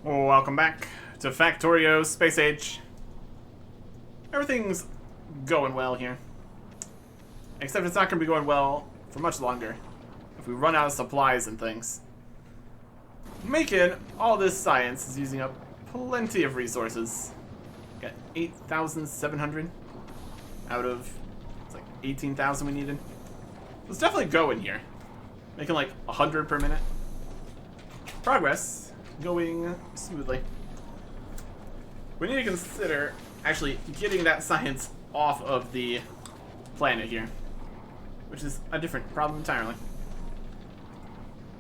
Welcome back to Factorio Space Age. Everything's going well here. Except it's not going to be going well for much longer if we run out of supplies and things. Making all this science is using up plenty of resources. Got 8,700 out of it's like 18,000 we needed. Let's definitely go in here. Making like 100 per minute. Progress. Going smoothly. We need to consider actually getting that science off of the planet here, which is a different problem entirely.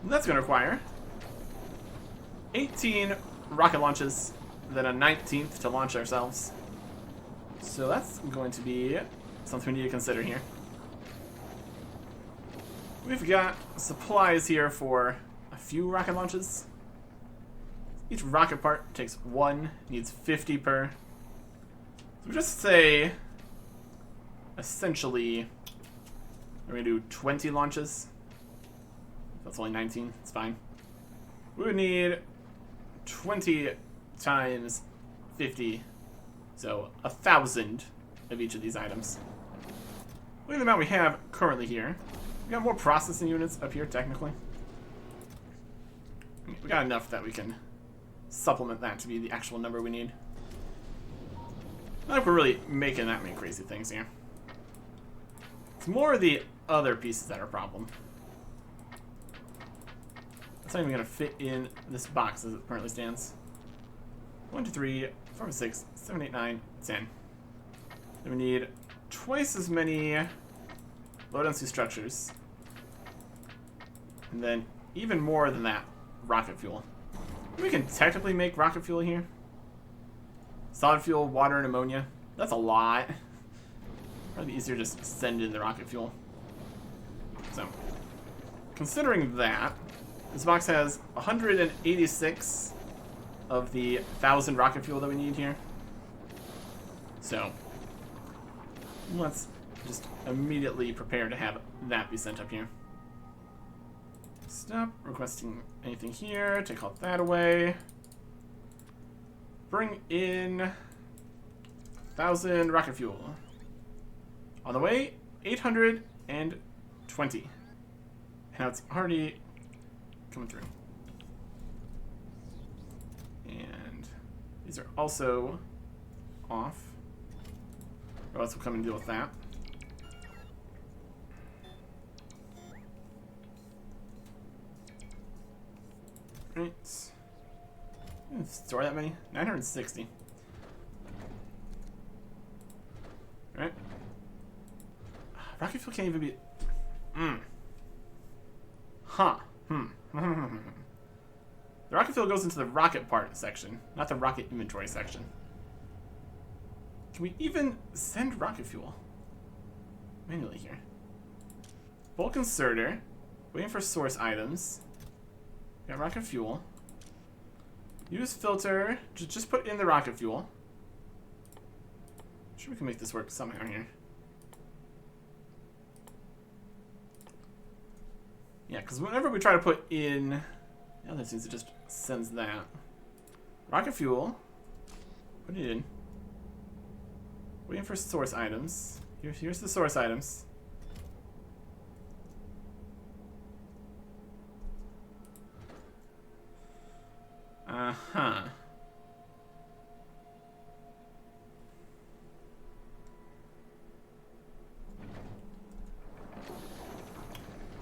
And that's going to require 18 rocket launches, then a 19th to launch ourselves. So that's going to be something we need to consider here. We've got supplies here for a few rocket launches. Each rocket part takes 1, needs 50 per. So we just say, essentially, we're going to do 20 launches. That's only 19, it's fine. We would need 20 times 50, so 1,000 of each of these items. Look at the amount we have currently here. We got more processing units up here, technically. We got enough that we can supplement that to be the actual number we need. Not like we're really making that many crazy things here. It's more the other pieces that are a problem. That's not even going to fit in this box as it currently stands. 1, 2, 3, 4, 5, 6, 7, 8, 9, 10. Then we need twice as many low density structures. And then even more than that, rocket fuel. We can technically make rocket fuel here. Solid fuel, water, and ammonia. That's a lot. Probably easier to just send in the rocket fuel. So, considering that, this box has 186 of the 1,000 rocket fuel that we need here. So, let's just immediately prepare to have that be sent up here. Stop requesting anything here. Take all that away. Bring in 1,000 rocket fuel. On the way, 820. Now it's already coming through. And these are also off. Or else we'll come and deal with that. Right. Store that many? 960. Alright. Rocket fuel can't even be... Huh. The rocket fuel goes into the rocket part section, not the rocket inventory section. Can we even send rocket fuel? Manually here. Bulk inserter. Waiting for source items. Got rocket fuel. Use filter. Just put in the rocket fuel. I'm sure we can make this work somehow here. Yeah, because whenever we try to put in the other things, it just sends that. Rocket fuel. Put it in. Waiting for source items. Here's the source items. Uh-huh.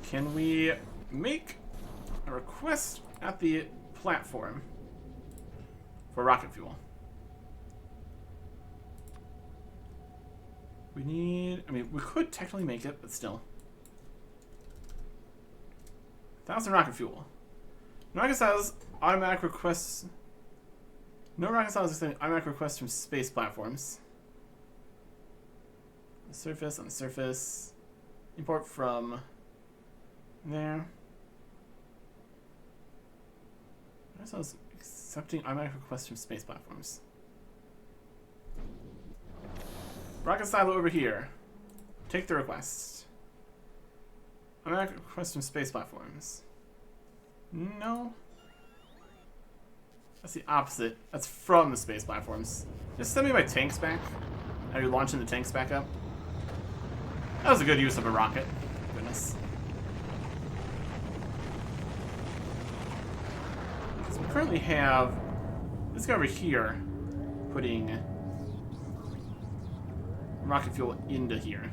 Can we make a request at the platform for rocket fuel? We need... I mean, we could technically make it, but still. 1,000 rocket fuel. No rocket styles, automatic requests... No rocket styles extending automatic requests from space platforms. On the surface. Import from... there. Rocket styles accepting automatic requests from space platforms. Rocket silo over here. Take the request. Automatic request from space platforms. No. That's the opposite. That's from the space platforms. Just send me my tanks back. Are you launching the tanks back up? That was a good use of a rocket. Goodness. So we currently have this guy over here putting rocket fuel into here.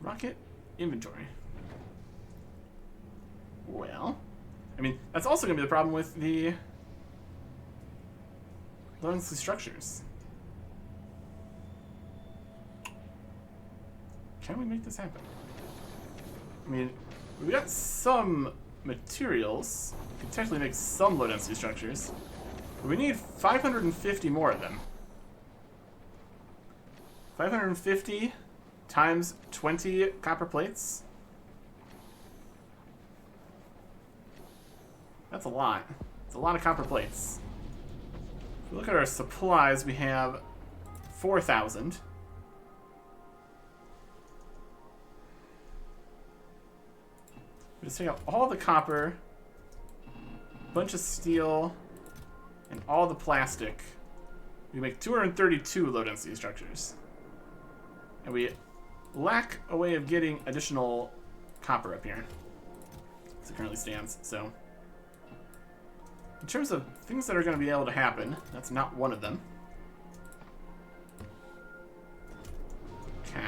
Rocket inventory. Well, I mean, that's also going to be the problem with the low-density structures. Can we make this happen? I mean, we got some materials. We can technically make some low-density structures. But we need 550 more of them. 550 times 20 copper plates. That's a lot. It's a lot of copper plates. If we look at our supplies, we have 4,000. We just take out all the copper, a bunch of steel, and all the plastic. We make 232 low-density structures. And we lack a way of getting additional copper up here, as it currently stands. So, in terms of things that are going to be able to happen, that's not one of them. Okay.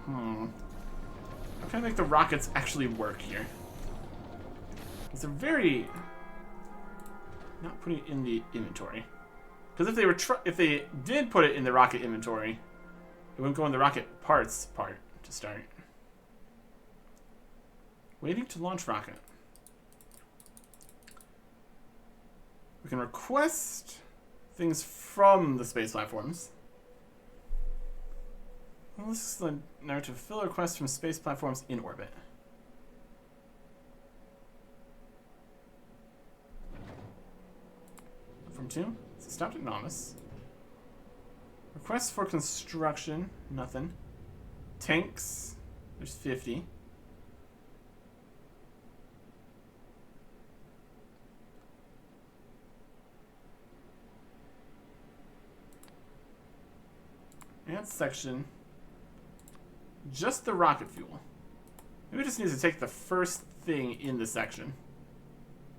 How can I make the rockets actually work here? Because they're very not putting it in the inventory. Because if they did put it in the rocket inventory, it wouldn't go in the rocket parts part to start. Waiting to launch rocket. We can request things from the space platforms. Well, this is the narrative. Fill a request from space platforms in orbit. From 2? So stopped at Nomus. Requests for construction, nothing. Tanks, there's 50. Add section. Just the rocket fuel. Maybe it just needs to take the first thing in the section.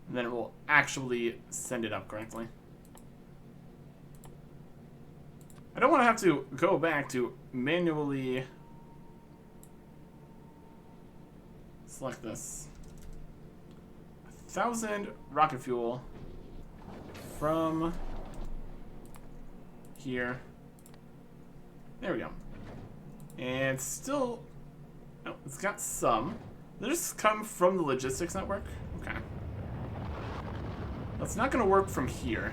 And then it will actually send it up correctly. I don't want to have to go back to manually select this. 1,000 rocket fuel from here. There we go. And still, no, it's got some. They just come from the logistics network. Okay. That's not going to work from here.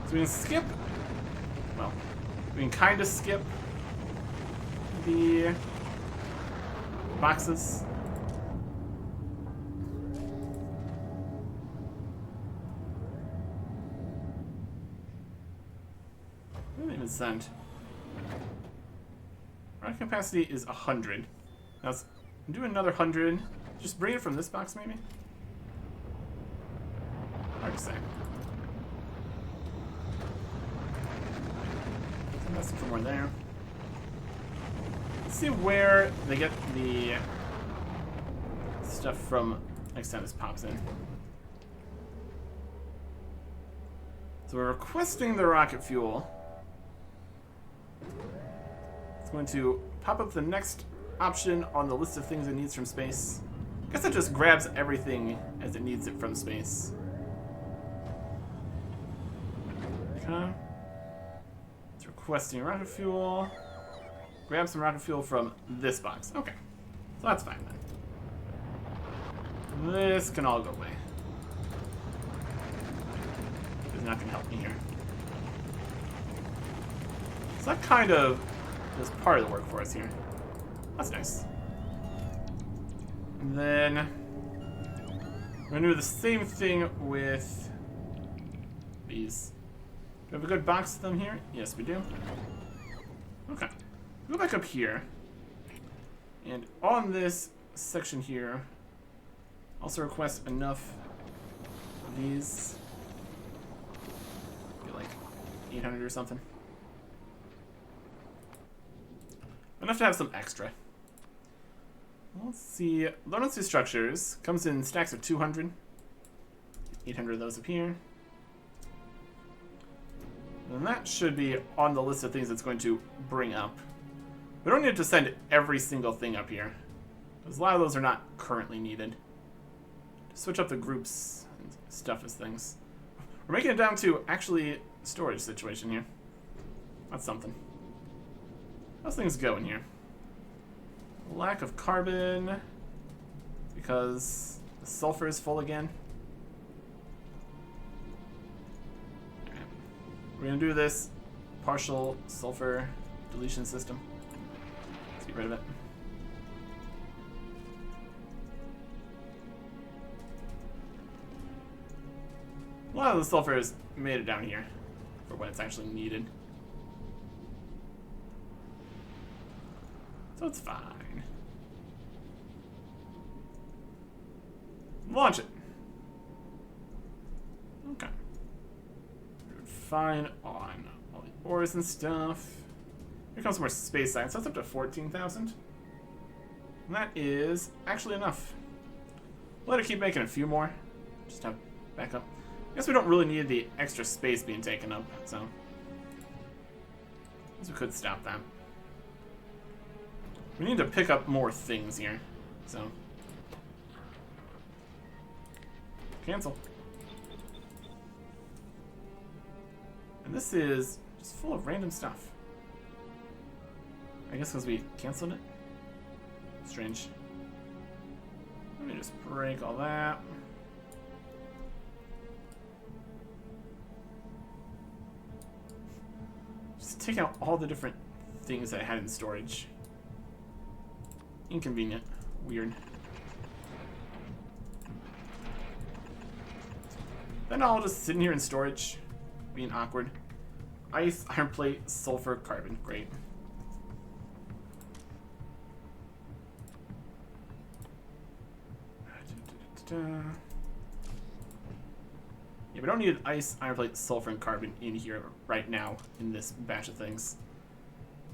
So we can skip, well, we can kind of skip the boxes. What did they even send? Rocket capacity is 100. Now let's do another 100. Just bring it from this box, maybe? Hard to say. Nothing from more there. Let's see where they get the stuff from next time this pops in. So we're requesting the rocket fuel. It's going to pop up the next option on the list of things it needs from space. I guess it just grabs everything as it needs it from space. Okay. Requesting rocket fuel. Grab some rocket fuel from this box. Okay. So that's fine then. This can all go away. It's not going to help me here. So that kind of is part of the work for us here. That's nice. And then we're going to do the same thing with these. Do we have a good box of them here? Yes, we do. Okay. Go back up here. And on this section here, also request enough of these. Get like 800 or something. Enough to have some extra. Let's see. Learn on two structures. Comes in stacks of 200. 800 of those up here. And that should be on the list of things it's going to bring up. We don't need to send every single thing up here, because a lot of those are not currently needed. Switch up the groups and stuff as things. We're making it down to actually storage situation here. That's something. How's things going here? Lack of carbon, because the sulfur is full again. We're gonna do this partial sulfur deletion system. Let's get rid of it. A lot of the sulfur has made it down here for when it's actually needed. So it's fine. Launch it. Okay. Fine on all the ores and stuff. Here comes some more space science. That's up to 14,000. And that is actually enough. Let it keep making a few more. Just have backup. I guess we don't really need the extra space being taken up, so I guess we could stop that. We need to pick up more things here, so cancel. And this is just full of random stuff. I guess because we canceled it. Strange. Let me just break all that. Just take out all the different things that I had in storage. Inconvenient. Weird. Then I'll just sit in here in storage. Being awkward. Ice, iron plate, sulfur, carbon. Great. Yeah, we don't need ice, iron plate, sulfur, and carbon in here right now in this batch of things.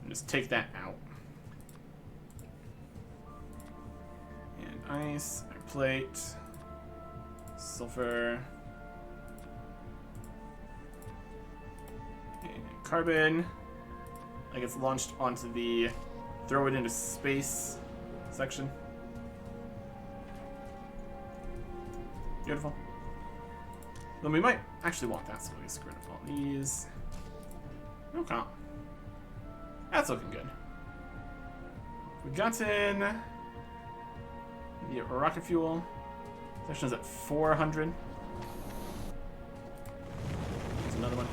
Just take that out. And ice, iron plate, sulfur, and carbon. Like it's launched onto the throw it into space section. Beautiful. Then we might actually want that, so we just get rid of all these. Okay. That's looking good. We've gotten the rocket fuel. Section is at 400. There's another one.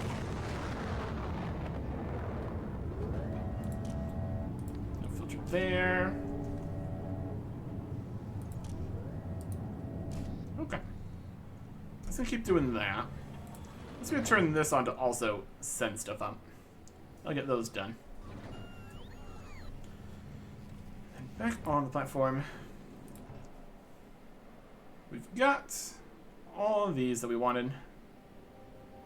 No filter there. Okay. Let's gonna keep doing that. Let's gonna turn this on to also send stuff up. I'll get those done. And back on the platform. We've got all of these that we wanted.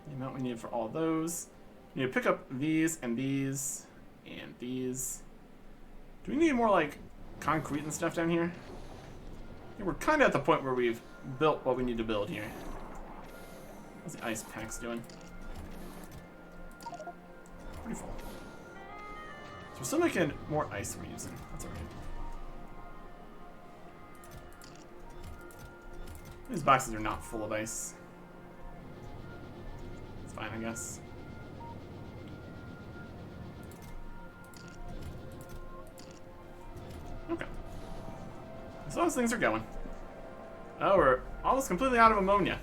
The amount we need for all of those. We need to pick up these and these and these. Do we need more like concrete and stuff down here? Yeah, we're kind of at the point where we've built what we need to build here. What's the ice packs doing? Pretty full. So we're still making more ice we're using. That's alright. These boxes are not full of ice. It's fine, I guess. Okay. So those things are going. Oh, we're almost completely out of ammonia.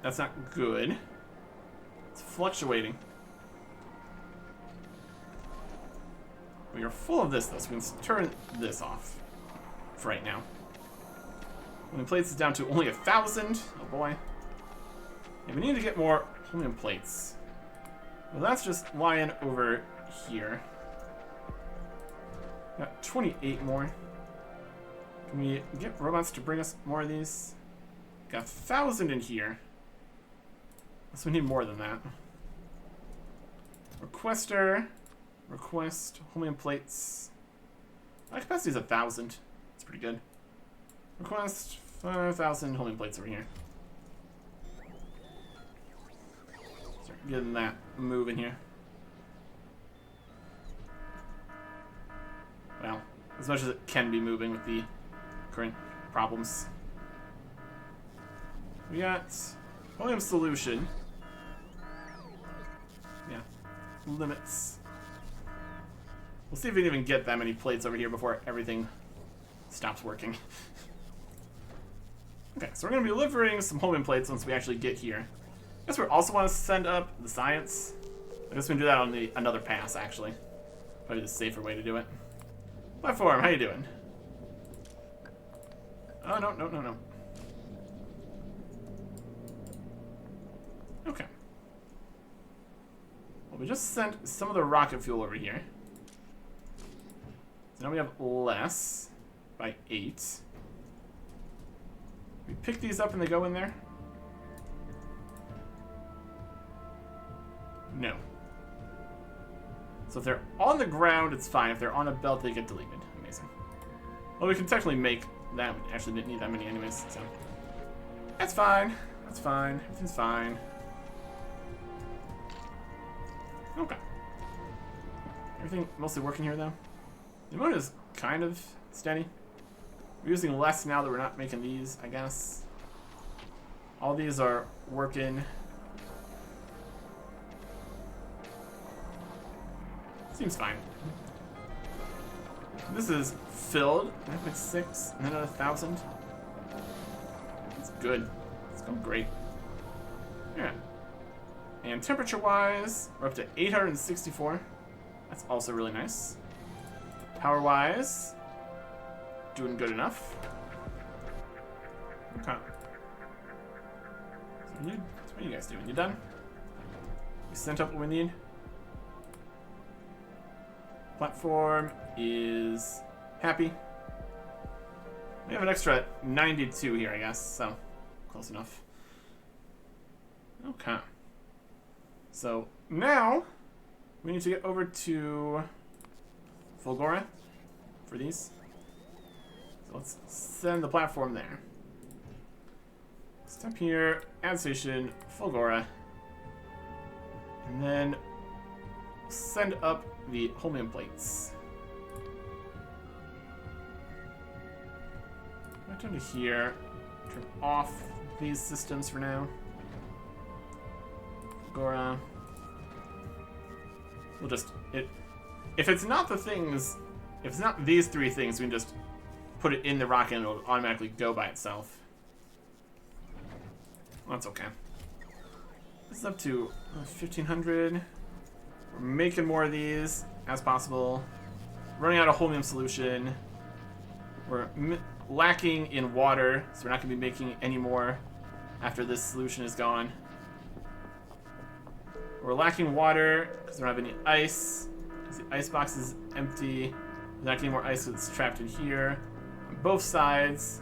That's not good. It's fluctuating. We are full of this, though, so we can turn this off for right now. When the plates is down to only 1,000. Oh boy. Yeah, we need to get more aluminum plates. Well, that's just lying over here. Got 28 more. Can we get robots to bring us more of these? Got 1,000 in here. So we need more than that. Requester. Request. Homeland plates. My capacity is 1,000. That's pretty good. Request 5,000 homeland plates over here. Start getting that moving here. Well, as much as it can be moving with the current problems. We got helium solution. Yeah, limits. We'll see if we can even get that many plates over here before everything stops working. Okay, so we're going to be delivering some home plates once we actually get here. I guess we also want to send up the science. I guess we can do that on another pass, actually. Probably the safer way to do it. Platform, how you doing? Oh, no. Okay. Well, we just sent some of the rocket fuel over here. So now we have less by 8. We pick these up and they go in there? No. So if they're on the ground, it's fine. If they're on a belt, they get deleted. Amazing. Well, we can technically make that. We actually didn't need that many anyways, so. That's fine. That's fine. Everything's fine. Okay. Everything mostly working here, though? The amount is kind of steady. We're using less now that we're not making these, I guess. All these are working. Seems fine. This is filled. 9.6 and then another 1,000. That's good. It's going great. Yeah. And temperature-wise, we're up to 864. That's also really nice. Power-wise, doing good enough. Okay. So what are you guys doing? You done? You sent up what we need? Platform is happy. We have an extra 92 here, I guess, so close enough. Okay. So now we need to get over to Fulgora for these. So let's send the platform there. Step here, add station, Fulgora, and then send up the homeland plates. Right down to here. Turn off these systems for now. Fulgora. We'll just if it's not the things, if it's not these 3 things, we can just put it in the rocket and it'll automatically go by itself. Well, that's okay. This is up to 1,500. We're making more of these as possible. Running out of helium solution. We're lacking in water, so we're not going to be making any more after this solution is gone. We're lacking water because we don't have any ice. Because the ice box is empty. We're not getting more ice because it's trapped in here. On both sides.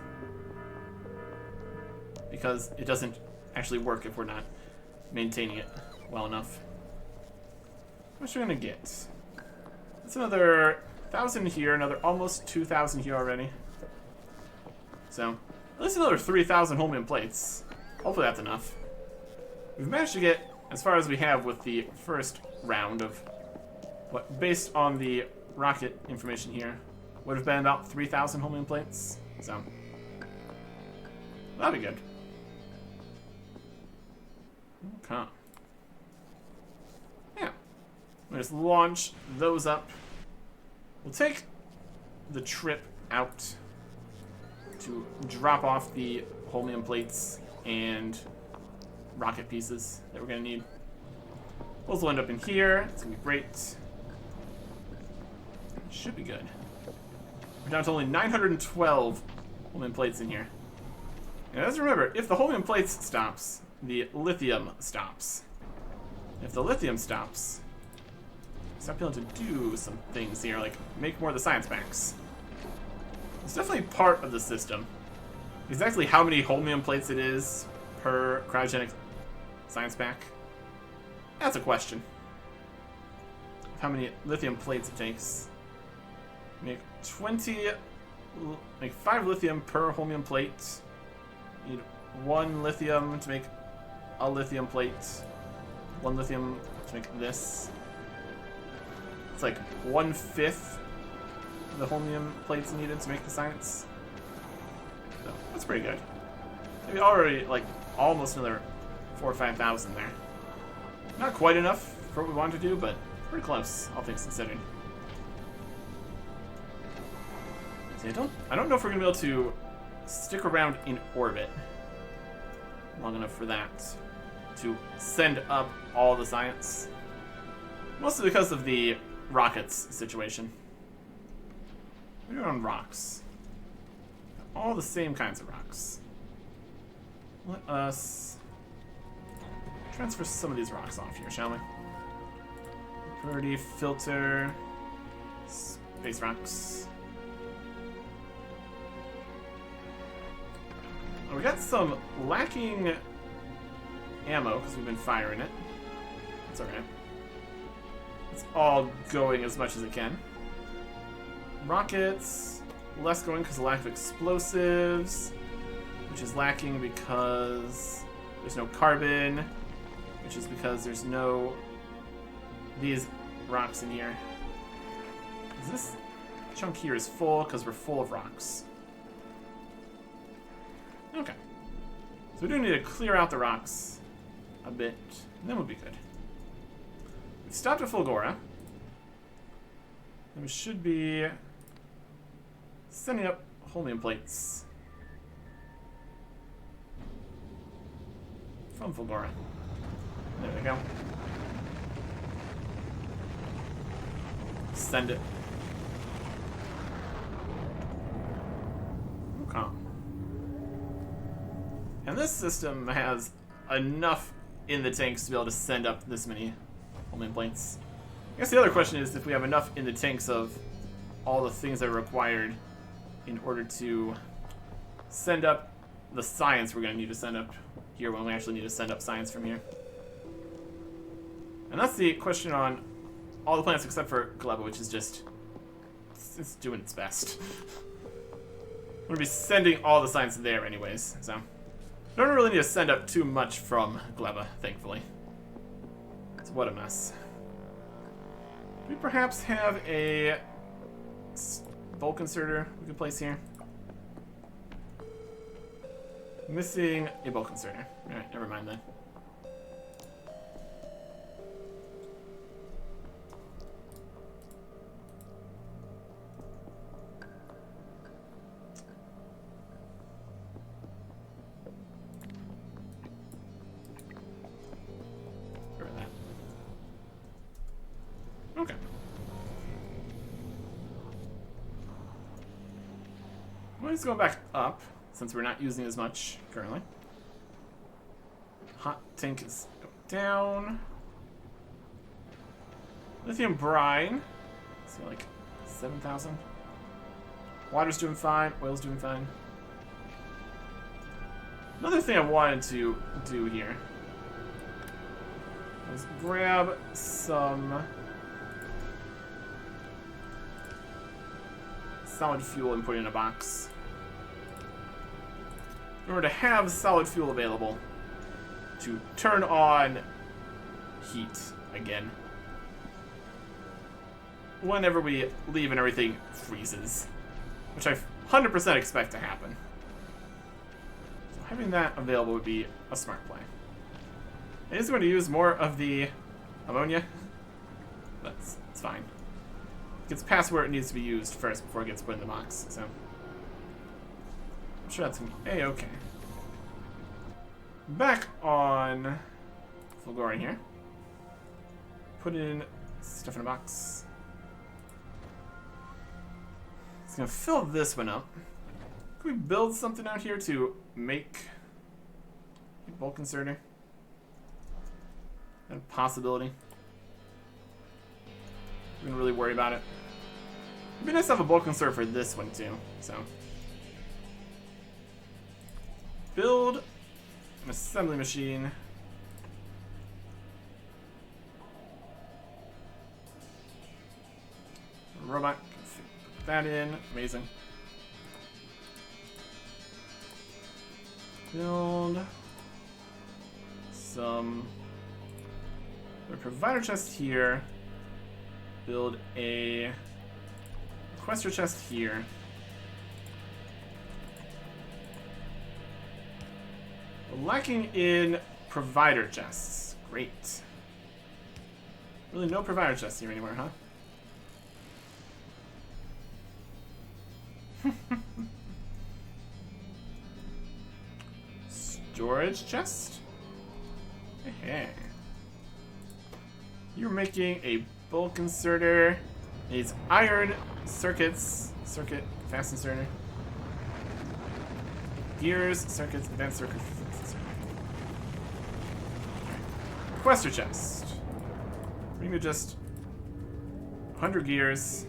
Because it doesn't actually work if we're not maintaining it well enough. How much are we gonna get? That's another 1,000 here, another almost 2,000 here already. So, at least another 3,000 homeland plates. Hopefully that's enough. We've managed to get as far as we have with the first round of what, based on the rocket information here, would have been about 3,000 homeland plates. So, that'll be good. Okay. Yeah. We'll just launch those up. We'll take the trip out to drop off the homeland plates and rocket pieces that we're going to need. Those will end up in here. It's going to be great. Should be good. We're down to only 912 homeland plates in here. And let's remember, if the homeland plates stops, the lithium stops. If the lithium stops, stop being able to do some things here, like make more of the science packs. It's definitely part of the system. Exactly how many holmium plates it is per cryogenic science pack? That's a question. How many lithium plates it takes. Make 5 lithium per holmium plate. Need 1 lithium to make a lithium plate. 1 lithium to make this. It's like 1/5 of the holmium plates needed to make the science. So that's pretty good. Maybe already like almost another 4,000 or 5,000 there. Not quite enough for what we want to do, but pretty close, all things considered. See, I don't know if we're gonna be able to stick around in orbit long enough for that to send up all the science. Mostly because of the rockets situation. We're doing on rocks. All the same kinds of rocks. Let us transfer some of these rocks off here, shall we? Purity, filter, space rocks. Oh, we got some lacking ammo because we've been firing it. It's okay. It's all going as much as it can. Rockets, less going because of lack of explosives, which is lacking because there's no carbon, which is because there's no these rocks in here. This chunk here is full because we're full of rocks. Okay. So we do need to clear out the rocks a bit, and then we'll be good. We've stopped at Fulgora. And we should be sending up holmium plates from Fulgora. There we go. Send it. Okay. And this system has enough in the tanks to be able to send up this many holmium plates. I guess the other question is if we have enough in the tanks of all the things that are required in order to send up the science we're going to need to send up here when we actually need to send up science from here. And that's the question on all the planets except for Gleba, which is just, it's doing its best. We're going to be sending all the science there anyways, so. Don't really need to send up too much from Gleba, thankfully. So what a mess. Do we perhaps have a bulk inserter we could place here? Missing a bulk inserter. Alright, never mind then. Okay. Well, let's go back up, since we're not using as much currently. Hot tank is down. Lithium brine. So like 7,000. Water's doing fine. Oil's doing fine. Another thing I wanted to do here was grab some solid fuel and put it in a box. In order to have solid fuel available to turn on heat again whenever we leave and everything freezes, which I 100% expect to happen. So having that available would be a smart play. It is going to use more of the ammonia, but it's fine. It gets past where it needs to be used first before it gets put in the box, so I'm sure that's going to be A-okay. Back on Fulgora here. Put in stuff in a box. It's going to fill this one up. Can we build something out here to make a bulk inserter? a possibility. We didn't really worry about it. It'd be nice to have a bulk conserver for this one too. So build an assembly machine. Robot can put that in. Amazing. Build some provider chest here. Build a requester chest here. We're lacking in provider chests. Great. Really no provider chests here anywhere, huh? Storage chest? Hey. You're making a bulk inserter. Needs iron circuits. Circuit, fast inserter. Gears, circuits, advanced circuit. Requester chest. Bring me just 100 gears.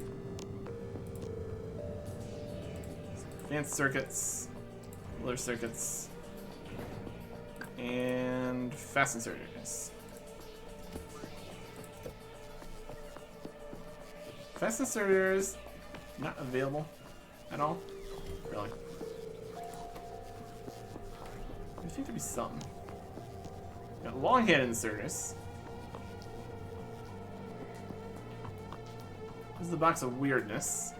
Advanced circuits, other circuits, and fast inserters. Fast inserters not available at all? Really? I think there'd be some. Got long hand inserters. This is the box of weirdness.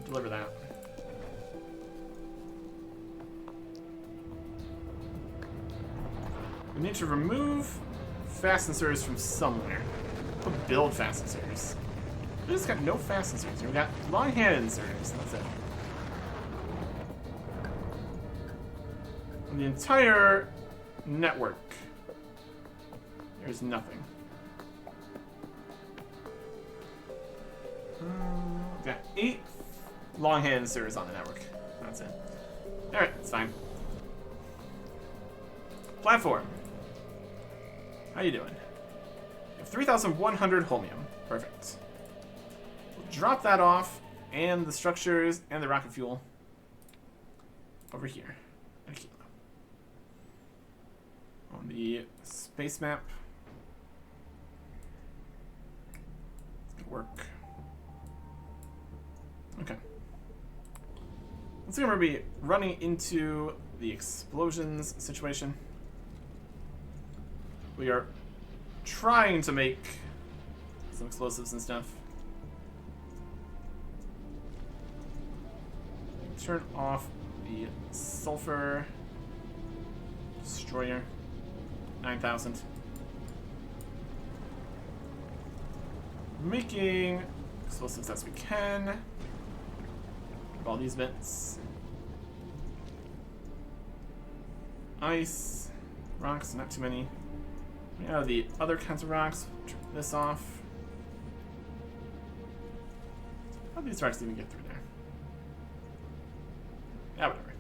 Deliver that. We need to remove fast inserters from somewhere. We'll build fast inserters. We just got no fast inserters. We got long hand inserters. That's it. On the entire network, there's nothing. Got 8 long hand inserters on the network. That's it. Alright, it's fine. Platform. How you doing? You have 3,100 holmium. Perfect. We'll drop that off, and the structures and the rocket fuel over here. On the space map. Good work. Okay. Let's see if we're going to be running into the explosions situation. We are trying to make some explosives and stuff. Turn off the sulfur destroyer. 9,000. Making explosives as we can. Grab all these bits. Ice. Rocks, not too many. We have the other kinds of rocks. Turn this off. How do these rocks even get through there? Yeah, whatever.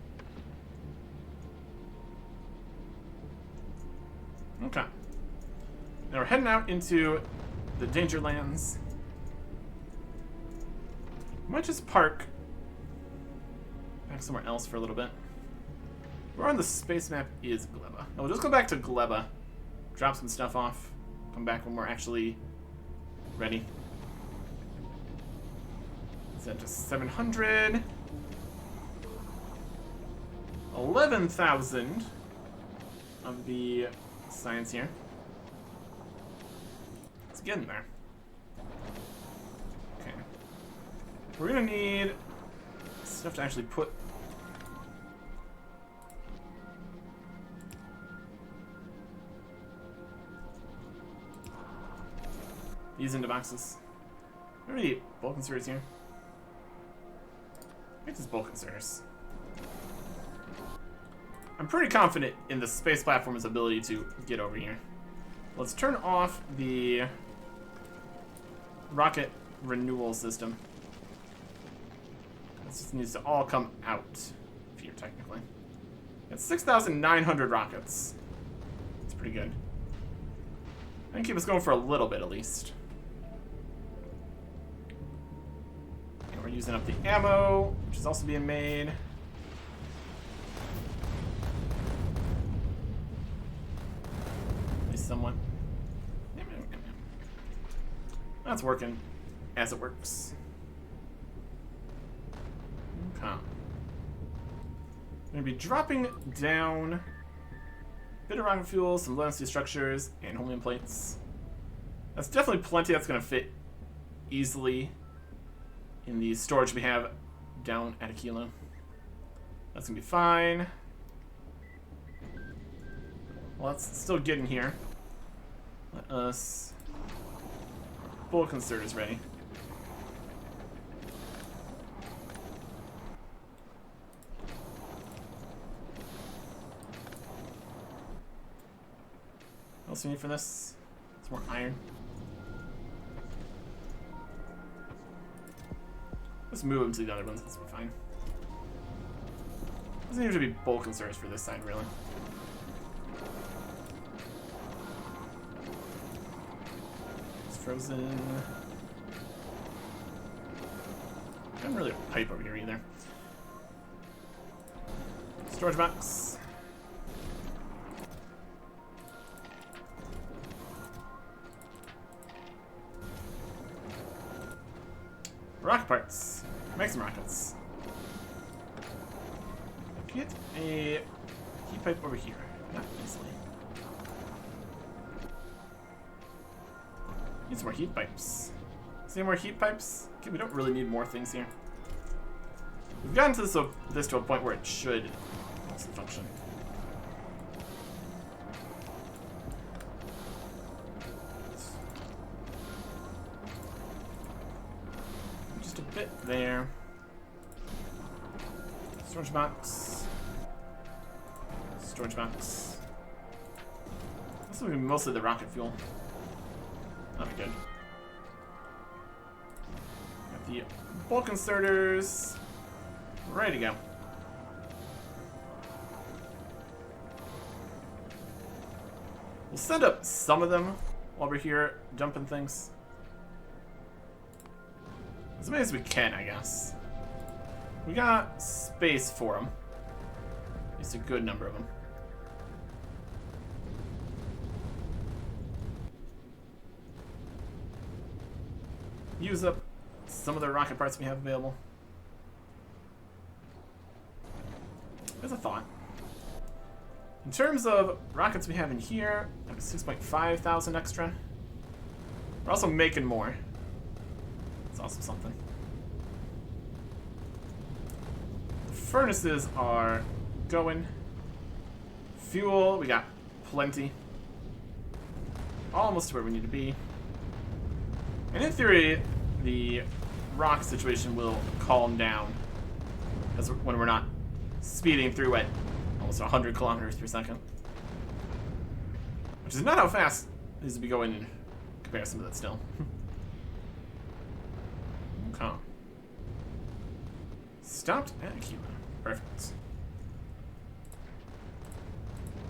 Okay. Now we're heading out into the danger lands. Might just park back somewhere else for a little bit. Where on the space map is Gleba? No, we'll just go back to Gleba, drop some stuff off, come back when we're actually ready. Is that just 700? 11,000 of the science here. It's getting there. Okay. We're gonna need stuff to actually put these into boxes. How many bulk inserters here? Make this bulk inserters. I'm pretty confident in the space platform's ability to get over here. Let's turn off the rocket renewal system. This just needs to all come out here, technically. It's 6,900 rockets. That's pretty good. I can keep us going for a little bit at least. And we're using up the ammo, which is also being made. At least someone. That's working as it works. Okay. I'm going to be dropping down a bit of rocket fuel, some low density structures, and homing plates. That's definitely plenty that's going to fit easily in the storage we have down at a kilo. That's going to be fine. Well, let's still get in here. Let us... Bulk inserters ready. What else do we need for this? Some more iron. Let's move them to the other ones. This will be fine. Doesn't need to be bulk inserters for this side, really. It's frozen. Not really a pipe over here either. Storage box. Rocket parts. Make some rockets. Get a heat pipe over here. Not easily. Need some more heat pipes. See more heat pipes? Okay, we don't really need more things here. We've gotten to this to a point where it should also function. Just a bit there. Storage box. Storage box. This will be mostly the rocket fuel. That'll be good. Got the bulk inserters. Ready to go. We'll send up some of them while we're here dumping things. As many as we can, I guess. We got space for them. At least a good number of them. Use up some of the rocket parts we have available. There's a thought. In terms of rockets we have in here, I have 6.5 thousand extra. We're also making more. It's also something. The furnaces are going. Fuel, we got plenty. Almost to where we need to be. And in theory, the rock situation will calm down as when we're not speeding through at almost 100 kilometers per second. Which is not how fast it is to be going in comparison to that still. Okay. Stopped at Cuba. Perfect.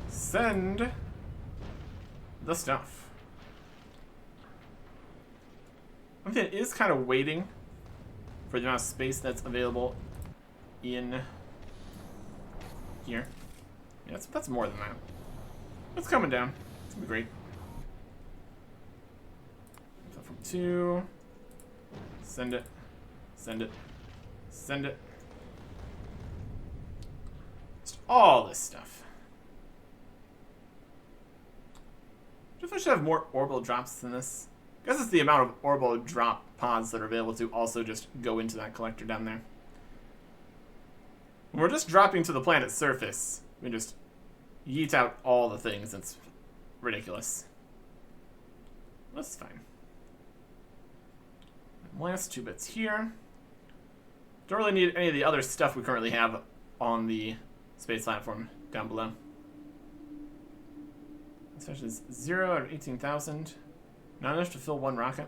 Send the stuff. I think it is kind of waiting for the amount of space that's available in here. Yeah, that's more than that. It's coming down. It's gonna be great. So from 2, send it, send it, send it. Just all this stuff. I should have more orbital drops than this. I guess it's the amount of orbital drop pods that are available to also just go into that collector down there. When we're just dropping to the planet's surface, we just yeet out all the things. It's ridiculous. That's fine. And last 2 bits here. Don't really need any of the other stuff we currently have on the space platform down below. This is 0 out of 18,000. Not enough to fill 1 rocket.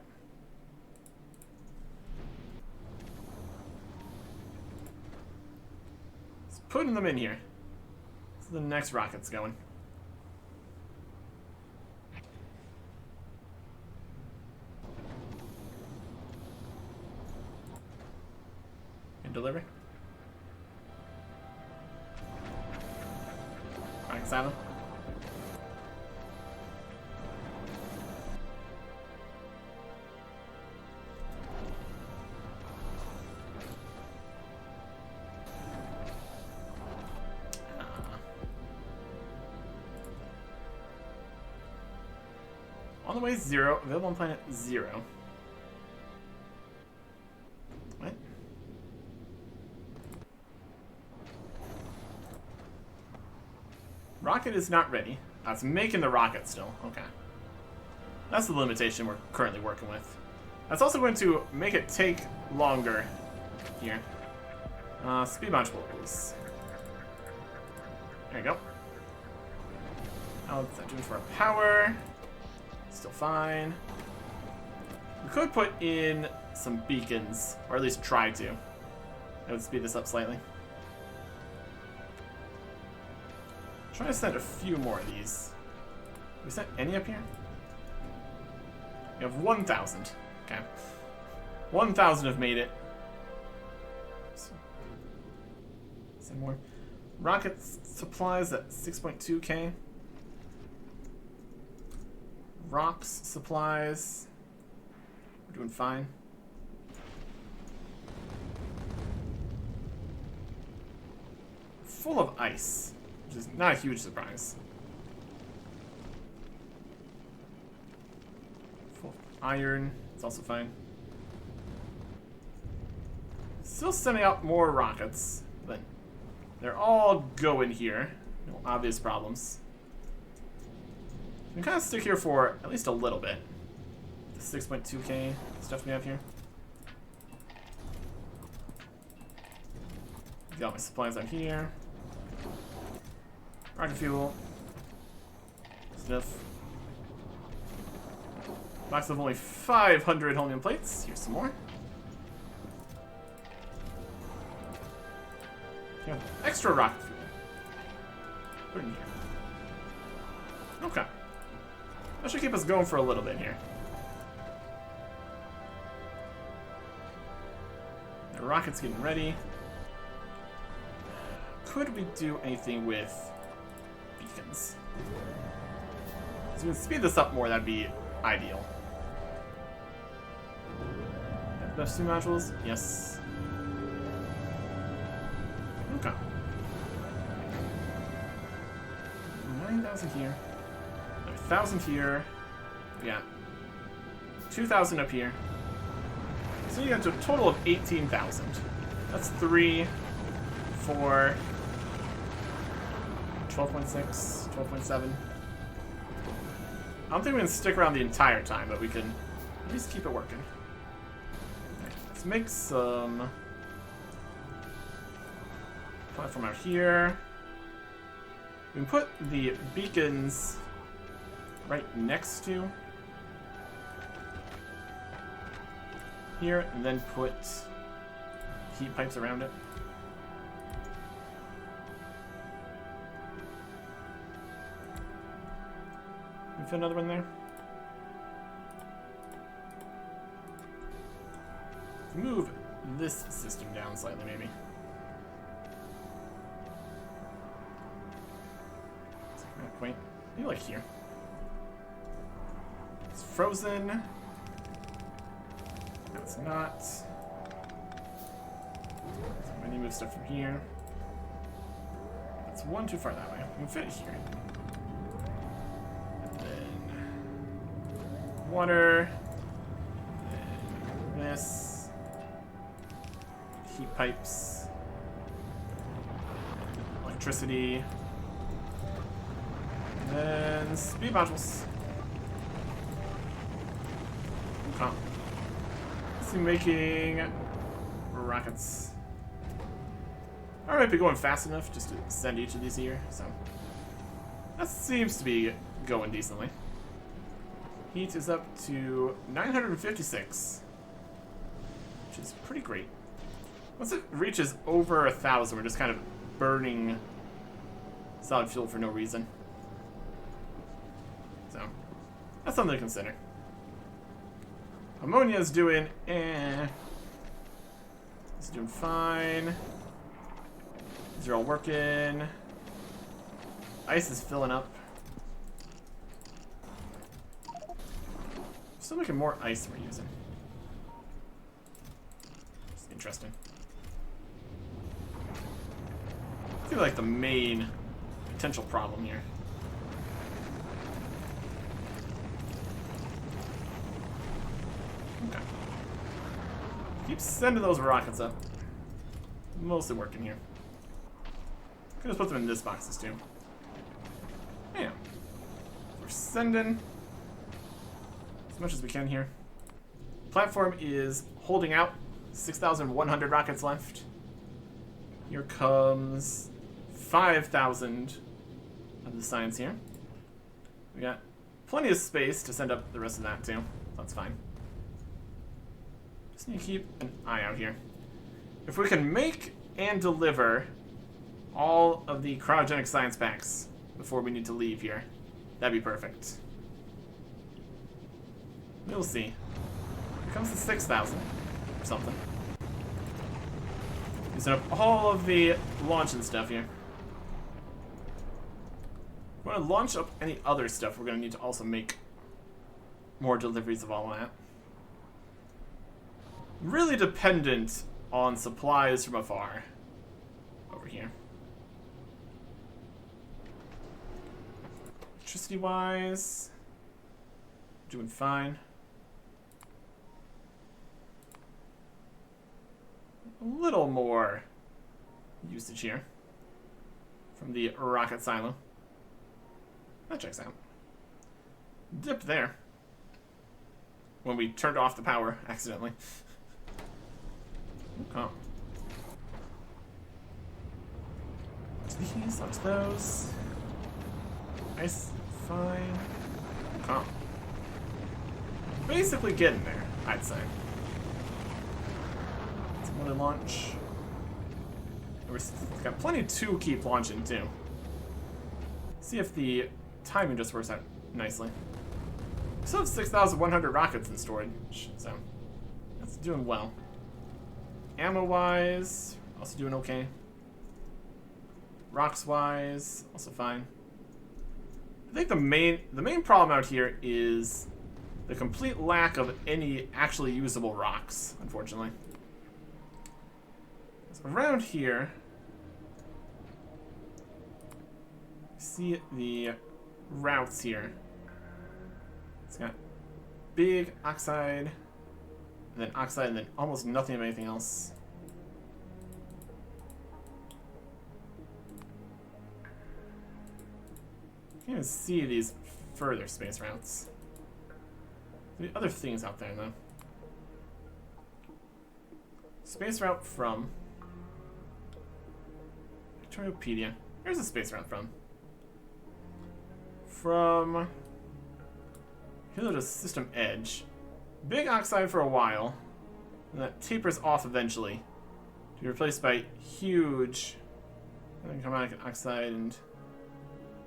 Just putting them in here. the next rocket's going. In delivery. Rocket silent. On the way 0, available on planet 0. What? Rocket is not ready. It's making the rocket still. Okay. That's the limitation we're currently working with. That's also going to make it take longer here. Speed modules. There you go. Oh, what's that doing for our power? Still fine. We could put in some beacons, or at least try to. That would speed this up slightly. Try to send a few more of these. We sent any up here? We have 1,000. Okay. 1,000 have made it. Send more. Rocket supplies at 6.2k. Rocks, supplies. We're doing fine. Full of ice, which is not a huge surprise. Full of iron, it's also fine. Still sending out more rockets, but they're all going here. No obvious problems. We can kind of stick here for at least a little bit. The 6.2k stuff we have here. Got my supplies on here. Rocket fuel. Stuff. Box of only 500 helium plates. Here's some more. Yeah, extra rocket fuel. Put it in here. Okay. That should keep us going for a little bit here. The rocket's getting ready. Could we do anything with beacons? So we can speed this up more, that'd be ideal. Best 2 modules? Yes. Okay. 9,000 here. 1,000 here. Yeah. 2,000 up here. So you get to a total of 18,000. That's 3, 4, 12.6, 12.7. I don't think we can stick around the entire time, but we can at least keep it working. Okay, let's make some platform out here. We can put the beacons right next to here, and then put heat pipes around it. Can we fit another one there? Move this system down slightly, maybe. Wait, maybe like here. It's frozen. No, it's not. So I need to move stuff from here. That's one too far that way. We can fit it here. And then water. And then this. Heat pipes. Electricity. And then speed modules. Okay. See, making rockets. I might be going fast enough just to send each of these here, so that seems to be going decently. Heat is up to 956, which is pretty great. Once it reaches over 1,000, we're just kind of burning solid fuel for no reason. So, that's something to consider. Ammonia's doing It's doing fine. These are all working. Ice is filling up. Still making more ice we're using. It's interesting. I feel like the main potential problem here. Okay. Keep sending those rockets up. Mostly working here. Could just put them in this boxes too. Yeah. We're sending as much as we can here. Platform is holding out. 6,100 rockets left. Here comes 5,000 of the science here. We got plenty of space to send up the rest of that too. That's fine. Just need to keep an eye out here. If we can make and deliver all of the cryogenic science packs before we need to leave here, that'd be perfect. We'll see. Here comes the 6,000 or something. Using up all of the launch and stuff here. If we want to launch up any other stuff, we're going to need to also make more deliveries of all that. Really dependent on supplies from afar over here. Electricity wise, doing fine. A little more usage here from the rocket silo. That checks out. Dip there when we turned off the power accidentally. Oh. These, up to those. Nice, fine. Oh. Basically getting there, I'd say. It's another launch. We've got plenty to keep launching too. See if the timing just works out nicely. We still have 6,100 rockets in storage, so that's doing well. Ammo-wise, also doing okay. Rocks-wise, also fine. I think the main problem out here is the complete lack of any actually usable rocks, unfortunately. So around here, see the routes here. It's got big oxide, and then oxide, and then almost nothing of anything else. Can't even see these further space routes. There's other things out there, though. Space route from Factorio. Here's a space route from. From here to System Edge. Big oxide for a while, and that tapers off eventually to be replaced by huge carbonic oxide and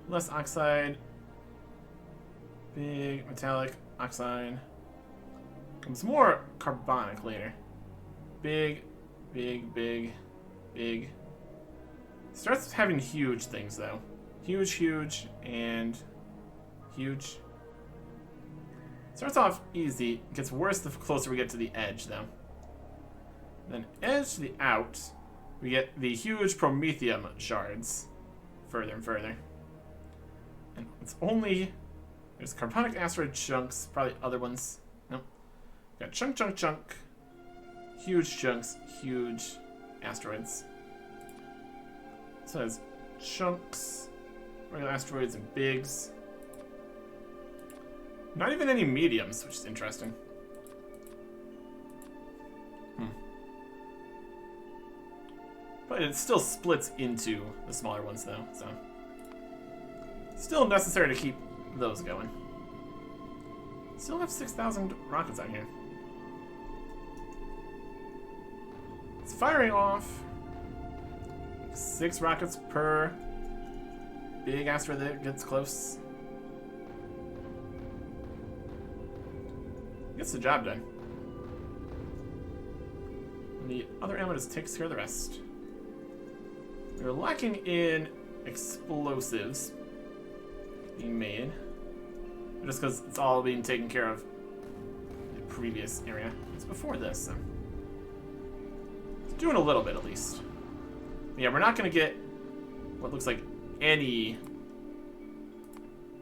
less oxide, big metallic oxide. Comes more carbonic later. Big, big, big, big. Starts having huge things though. Huge, huge, and huge. Starts off easy, gets worse the closer we get to the edge though. Then edge to the out, we get the huge promethium shards. Further and further. And it's only, there's carbonic asteroid chunks, probably other ones. Nope. Got chunk, chunk, chunk. Huge chunks, huge asteroids. So there's chunks, regular asteroids, and bigs. Not even any mediums, which is interesting. But it still splits into the smaller ones, though, so. Still necessary to keep those going. Still have 6,000 rockets out here. It's firing off 6 rockets per big asteroid that gets close. Gets the job done. And the other ammo just takes care of the rest. We're lacking in explosives being made. Just because it's all being taken care of in the previous area. It's before this, so. It's doing a little bit at least. But yeah, we're not going to get what looks like any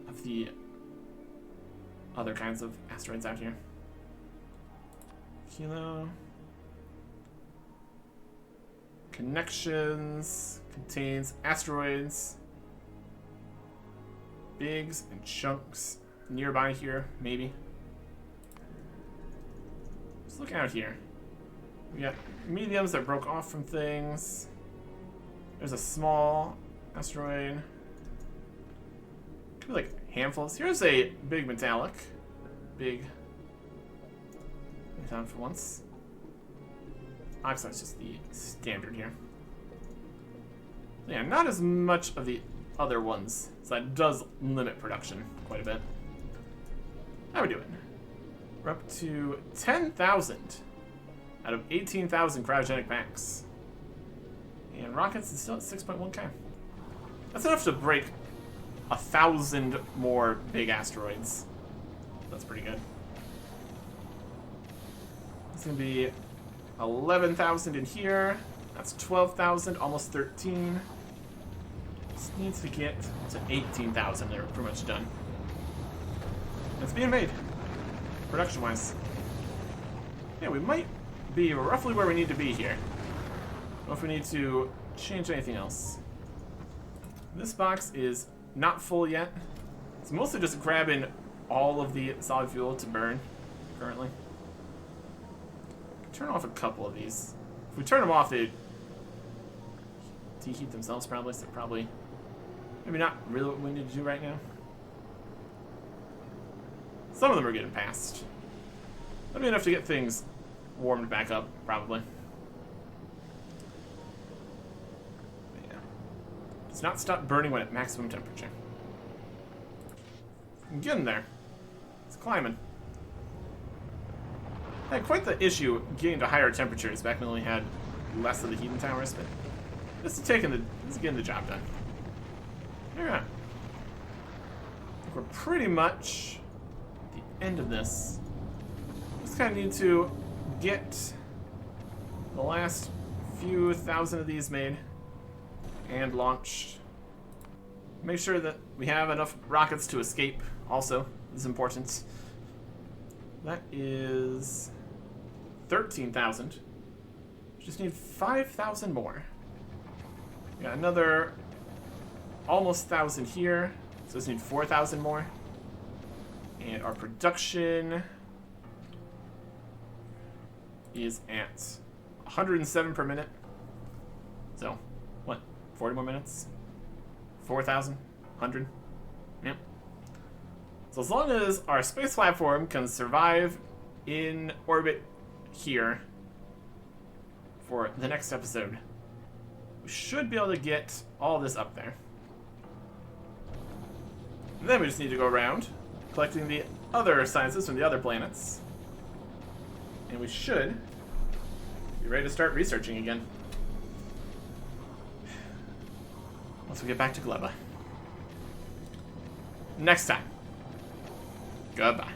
of the other kinds of asteroids out here. Kilo. Connections. Contains asteroids. Bigs and chunks nearby here, maybe. Let's look out here. We got mediums that broke off from things. There's a small asteroid. Could be like handfuls. Here's a big metallic. Big metallic for once. Oxide's just the standard here. Yeah, not as much of the other ones. So that does limit production quite a bit. How we doing? We're up to 10,000 out of 18,000 cryogenic packs. And rockets is still at 6.1k. That's enough to break 1,000 more big asteroids. That's pretty good. It's gonna be 11,000 in here. That's 12,000, almost 13. This needs to get to 18,000. They're pretty much done. It's being made, production-wise. Yeah, we might be roughly where we need to be here. Or if we need to change anything else. This box is not full yet. It's mostly just grabbing all of the solid fuel to burn currently. Turn off a couple of these. If we turn them off, they deheat themselves probably, so probably maybe not really what we need to do right now. Some of them are getting past. That'll be enough to get things warmed back up, probably. But yeah. Does not stop burning when at maximum temperature. I'm getting there. It's climbing. I had quite the issue getting to higher temperatures back when we only had less of the heating towers, but this is getting the job done. Yeah. I think we're pretty much at the end of this. Just kind of need to get the last few thousand of these made and launched. Make sure that we have enough rockets to escape also is important. That is 13,000. Just need 5,000 more. We got another almost 1,000 here. So just need 4,000 more. And our production is at 107 per minute. So, what? 40 more minutes? 4,000? 100? Yep. So as long as our space platform can survive in orbit here for the next episode, we should be able to get all this up there. And then we just need to go around collecting the other sciences from the other planets. And we should be ready to start researching again. Once we get back to Gleba. Next time. Goodbye.